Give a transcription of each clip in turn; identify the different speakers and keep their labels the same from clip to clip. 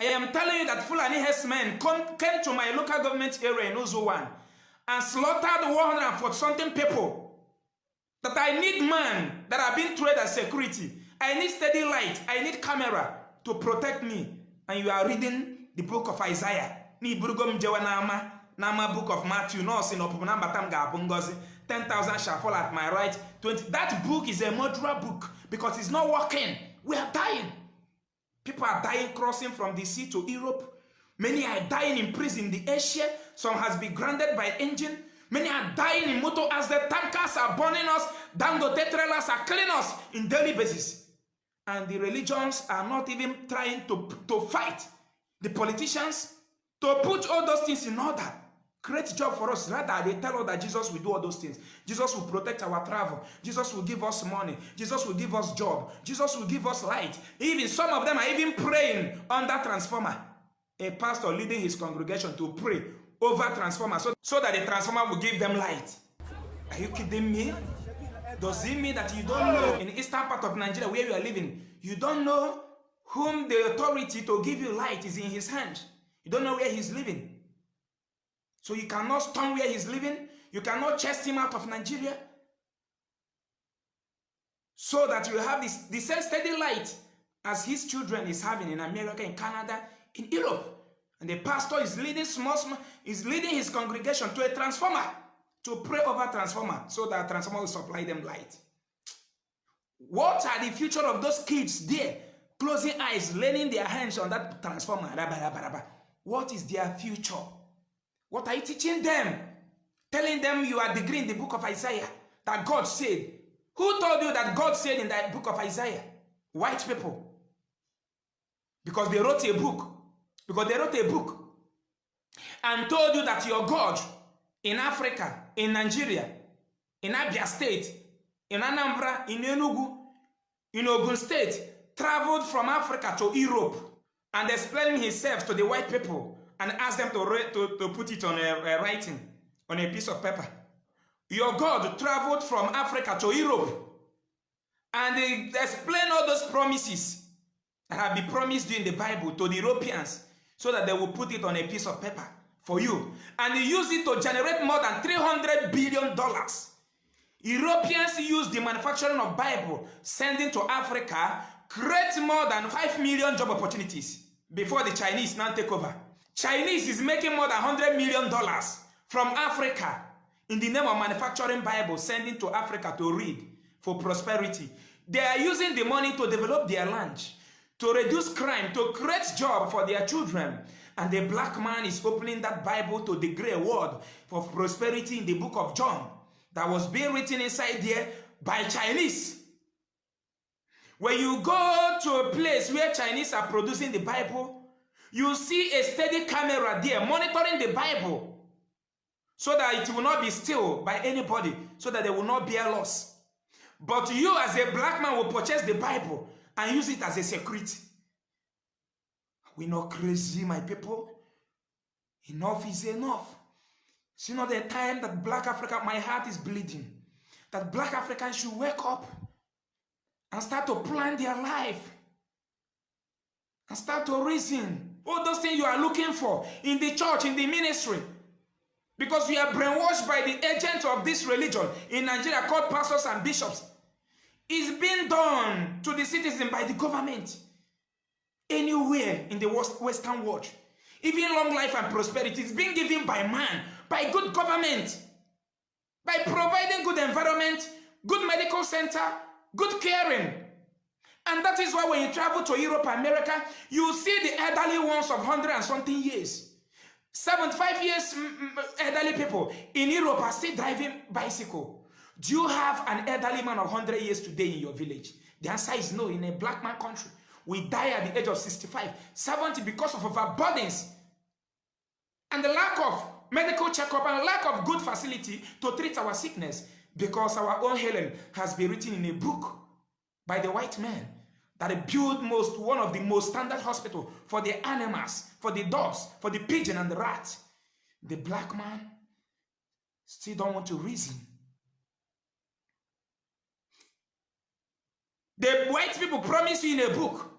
Speaker 1: I am telling you that Fulani herdsmen came to my local government area in Uzuwan and slaughtered 140 something people. That I need man that have been trained as security. I need steady light. I need camera to protect me. And you are reading the book of Isaiah. Ni burugom jewa nama book of Matthew. No sin opumana batam ga bungozi. 10,000 shall fall at my right. 20. That book is a murderer book because it's not working. We are dying. People are dying crossing from the sea to Europe. Many are dying in prison in the Asia. Some has been grounded by engine. Many are dying in motor as the tankers are burning us. Dangote trailers are killing us in daily basis. And the religions are not even trying to fight the politicians to put all those things in order. Create job for us. Rather, they tell us that Jesus will do all those things. Jesus will protect our travel. Jesus will give us money. Jesus will give us job. Jesus will give us light. Even some of them are even praying under transformer. A pastor leading his congregation to pray over transformer so that the transformer will give them light. Are you kidding me? Does it mean that you don't know in the eastern part of Nigeria where you are living, you don't know whom the authority to give you light is in his hand? You don't know where he's living. So you cannot storm where he's living. You cannot chase him out of Nigeria. So that you have the same steady light as his children is having in America, in Canada, in Europe. And the pastor is leading is leading his congregation to a transformer, to pray over transformer, so that transformer will supply them light. What are the future of those kids there, closing eyes, laying their hands on that transformer? What is their future? What are you teaching them? Telling them you are degree in the book of Isaiah that God said. Who told you that God said in that book of Isaiah? White people. Because they wrote a book. Because they wrote a book and told you that your God in Africa, in Nigeria, in Abia State, in Anambra, in Enugu, in Ogun State, traveled from Africa to Europe and explained himself to the white people and asked them to put it on a writing, on a piece of paper. Your God traveled from Africa to Europe and they explained all those promises that have been promised you in the Bible to the Europeans so that they will put it on a piece of paper for you. And they use it to generate more than $300 billion. Europeans use the manufacturing of Bible, sending to Africa, create more than 5 million job opportunities before the Chinese now take over. Chinese is making more than $100 million from Africa in the name of manufacturing Bible, sending to Africa to read for prosperity. They are using the money to develop their land, to reduce crime, to create job for their children. And the black man is opening that Bible to the great word for prosperity in the book of John that was being written inside there by Chinese. When you go to a place where Chinese are producing the Bible, you see a steady camera there monitoring the Bible so that it will not be stolen by anybody, so that they will not bear loss. But you as a black man will purchase the Bible and use it as a security. We're not crazy, my people. Enough is enough. It's not the time that black Africa, my heart is bleeding, that black Africans should wake up and start to plan their life and start to reason. All those things you are looking for in the church, in the ministry, because we are brainwashed by the agents of this religion in Nigeria called pastors and bishops. It's being done to the citizen by the government anywhere in the Western world. Even long life and prosperity is being given by man, by good government, by providing good environment, good medical center, good caring. And that is why when you travel to Europe, America, you see the elderly ones of 100 and something years. 75 years elderly people in Europe are still driving bicycle. Do you have an elderly man of 100 years today in your village? The answer is no. In a black man country, we die at the age of 65, 70 because of overburdens and the lack of medical checkup and lack of good facility to treat our sickness, because our own healing has been written in a book by the white man that they build one of the most standard hospital for the animals, for the dogs, for the pigeon and the rat. The black man still don't want to reason. The white people promise you in a book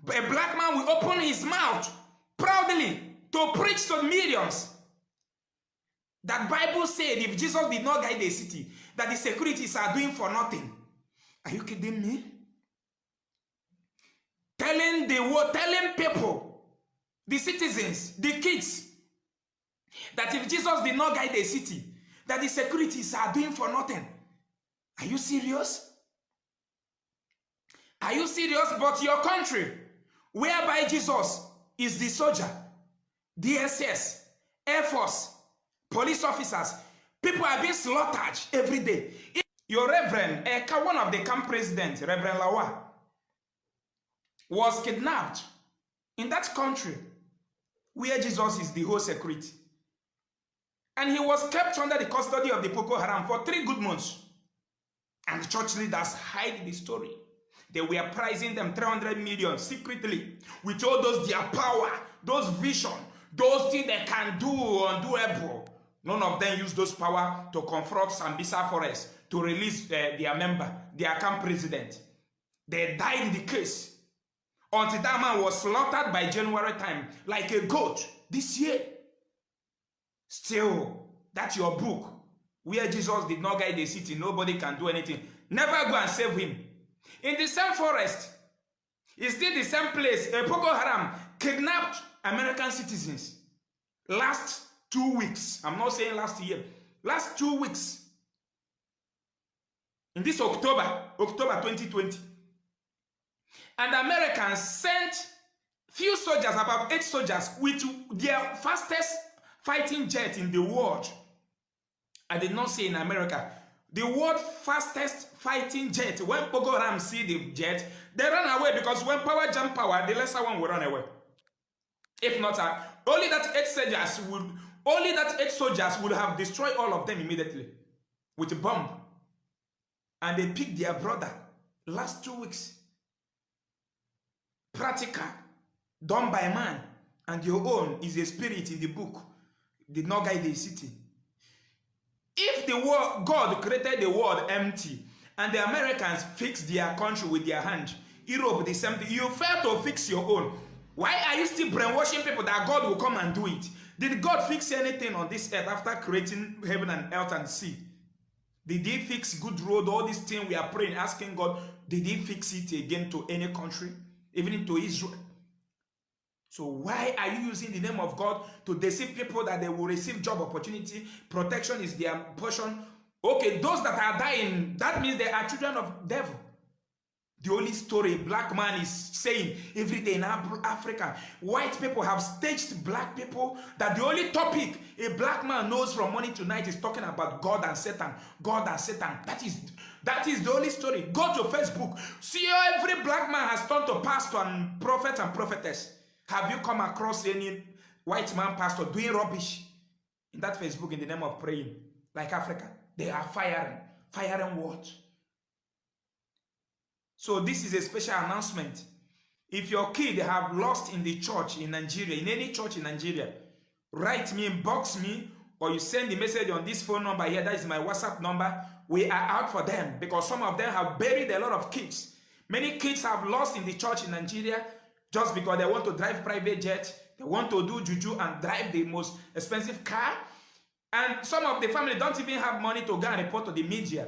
Speaker 1: A black man will open his mouth proudly to preach to millions. That Bible said if Jesus did not guide the city, that the securities are doing for nothing. Are you kidding me? Telling people, the citizens, the kids, that if Jesus did not guide the city, that the securities are doing for nothing. Are you serious? Are you serious? But your country, whereby Jesus is the soldier, DSS, Air Force, police officers, people are being slaughtered every day. Your Reverend, one of the camp presidents, Reverend Lawa, was kidnapped in that country where Jesus is the whole security. And he was kept under the custody of the Boko Haram for 3 good months. And the church leaders hide the story. They were pricing them 300 million secretly with all those their power, those vision, those things they can do undoable. None of them use those power to confront Sambisa Forest to release their member, their camp president. They died in the case until that man was slaughtered by January time like a goat this year. Still, that's your book where Jesus did not guide the city. Nobody can do anything. Never go and save him. In the same forest, it's still the same place. Boko Haram kidnapped American citizens last 2 weeks. I'm not saying last year. Last 2 weeks. In this October 2020. And the Americans sent few soldiers, about 8 soldiers, with their fastest fighting jet in the world. I did not say in America. The world fastest fighting jet. When Boko Haram see the jet, they run away because when power jump power, the lesser one will run away. If not, only that 8 soldiers would have destroyed all of them immediately with a bomb. And they picked their brother last 2 weeks. Practical, done by man, and your own is a spirit in the book. Did not guide the city. If the world, God created the world empty, and the Americans fixed their country with their hand, Europe the same thing, you fail to fix your own. Why are you still brainwashing people that God will come and do it? Did God fix anything on this earth after creating heaven and earth and sea? Did he fix good road, all these things we are praying, asking God, did he fix it again to any country, even to Israel? So why are you using the name of God to deceive people that they will receive job opportunity? Protection is their portion. Okay, those that are dying, that means they are children of devil. The only story a black man is saying every day in Africa, white people have staged black people that the only topic a black man knows from morning to night is talking about God and Satan. God and Satan. That is the only story. Go to Facebook. See how every black man has turned to pastor and prophet and prophetess. Have you come across any white man pastor doing rubbish in that Facebook in the name of praying? Like Africa. They are firing what? So this is a special announcement. If your kid have lost in the church in Nigeria, in any church in Nigeria, write me, inbox me, or you send the message on this phone number here. That is my WhatsApp number. We are out for them because some of them have buried a lot of kids. Many kids have lost in the church in Nigeria just because they want to drive private jet, they want to do juju and drive the most expensive car. And some of the family don't even have money to go and report to the media.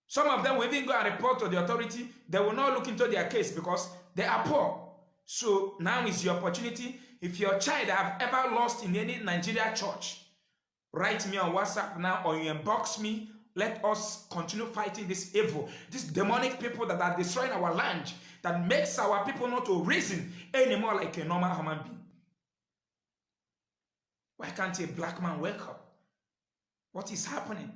Speaker 1: Some of them will even go and report to the authority. They will not look into their case because they are poor. So now is your opportunity. If your child have ever lost in any Nigeria church, write me on WhatsApp now or you inbox me. Let us continue fighting this evil, these demonic people that are destroying our land, that makes our people not to reason anymore like a normal human being. Why can't a black man wake up? What is happening?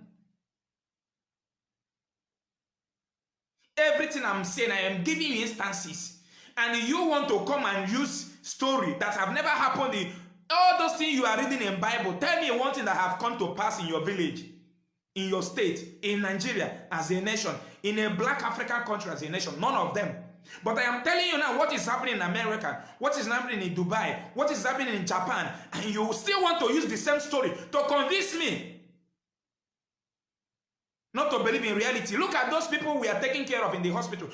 Speaker 1: Everything I'm saying, I am giving you instances. And you want to come and use story that have never happened in all those things you are reading in Bible. Tell me one thing that have come to pass in your village, in your state, in Nigeria as a nation, in a black African country as a nation. None of them. But I am telling you now what is happening in America, what is happening in Dubai, what is happening in Japan, and you still want to use the same story to convince me not to believe in reality. Look at those people we are taking care of in the hospital.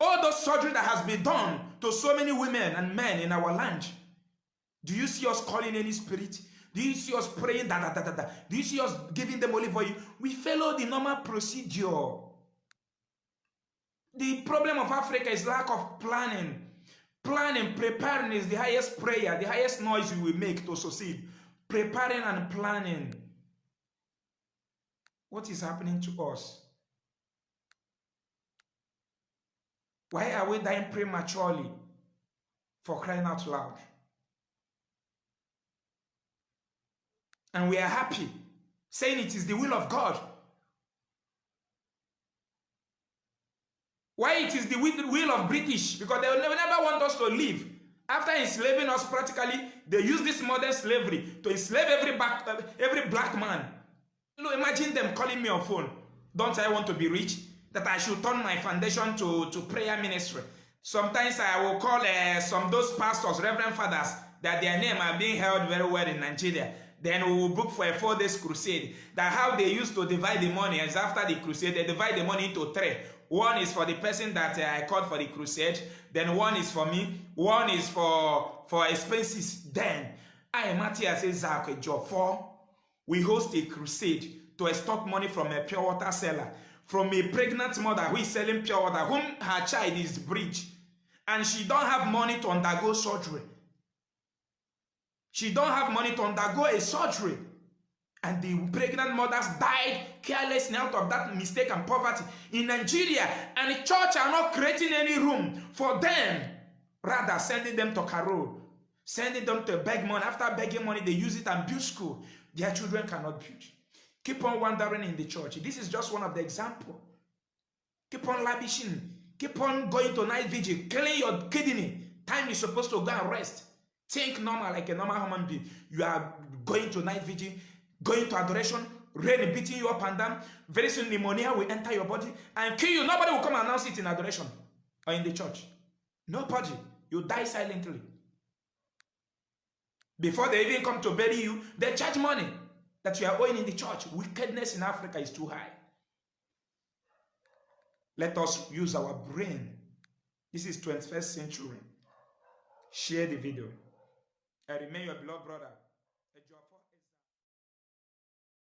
Speaker 1: All those surgery that has been done to so many women and men in our land. Do you see us calling any spirit? Do you see us praying? Do you see us giving them olive oil? We follow the normal procedure. The problem of Africa is lack of planning. Planning, preparing is the highest prayer, the highest noise we will make to succeed. Preparing and planning. What is happening to us? Why are we dying prematurely? For crying out loud. And we are happy, saying it is the will of God. Why it is the will of British? Because they will never want us to live. After enslaving us practically, they use this modern slavery to enslave every black man. Look, imagine them calling me on phone. Don't I want to be rich? That I should turn my foundation to prayer ministry. Sometimes I will call some those pastors, reverend fathers, that their name are being held very well in Nigeria. Then we will book for a 4 days crusade. That how they used to divide the money is after the crusade, they divide the money into 3. One is for the person that I called for the crusade. Then one is for me. One is for expenses. Then I, Matthias, says, job 4. We host a crusade to extort money from a pure water seller, from a pregnant mother who is selling pure water, whom her child is breech, and she don't have money to undergo surgery. She don't have money to undergo a surgery. And the pregnant mothers died carelessly out of that mistake and poverty in Nigeria. And the church are not creating any room for them. Rather, sending them to Carol, sending them to beg money. After begging money, they use it and build school. Their children cannot build. Keep on wandering in the church. This is just one of the examples. Keep on lavishing. Keep on going to night vigil. Killing your kidney. Time is supposed to go and rest. Think normal, like a normal human being. You are going to night vigil, going to adoration, rain beating you up and down. Very soon pneumonia will enter your body and kill you. Nobody will come and announce it in adoration or in the church. Nobody. You die silently. Before they even come to bury you, they charge money that you are owing in the church. Wickedness in Africa is too high. Let us use our brain. This is 21st century. Share the video. I remain your beloved brother.